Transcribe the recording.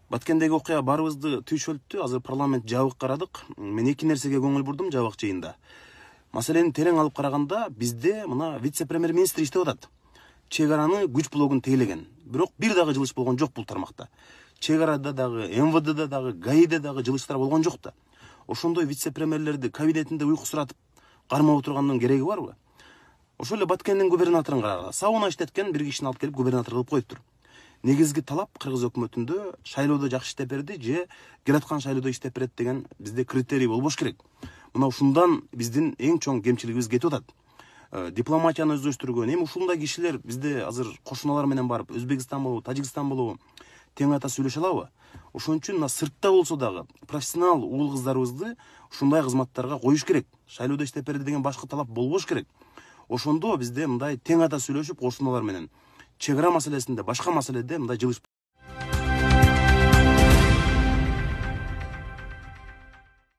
Баткендеги окуя баарыбызды түйшөлттү. Азыр парламент жабык карадык. Мен эки нерсеге көңүл бурдум жабык жыйында. Маселени терең алып караганда, бизде мына вице-премьер-министр иштеп атат. Чек араны күч блогун тейлеген. Бирок бир дагы жылыш болгон жок бул тармакта. Чек арада дагы, МВДда дагы, ГАИде дагы жылыштар болгон жок да. Ошондой вице-премьерлерди кабинетинде уйкусуратып кармап отургандын кереги барбы? Ошол эле Баткендин губернаторун карагыла. Сауна иштеткен бир кишини алып келип губернатор кылып коюптур. Негизги талап кыргыз өкмөтүндө шайлоодо жакшы иштеп берди же келаткан шайлоодо иштеп берет деген бизде критерий болбош керек. Мына ушундан биздин эң чоң кемчилигибиз кетип атат. Дипломатияны өздөштүргөн, эми ушундай кишилер бизде азыр кошуналар менен барып, Өзбекстан болобу, Тажикстан болобу тең ата сүйлөшө алабы? Ошон үчүн мына сыртта болсо дагы профессионал уул кыздарыбызды ушундай кызматтарга коюш керек. Шайлоодо иштеп берди деген башка талап болбош керек. Ошондо бизде мындай тең ата сүйлөшүп кошуналар менен чек ара маселесинде, башка маселеде мындай жылыш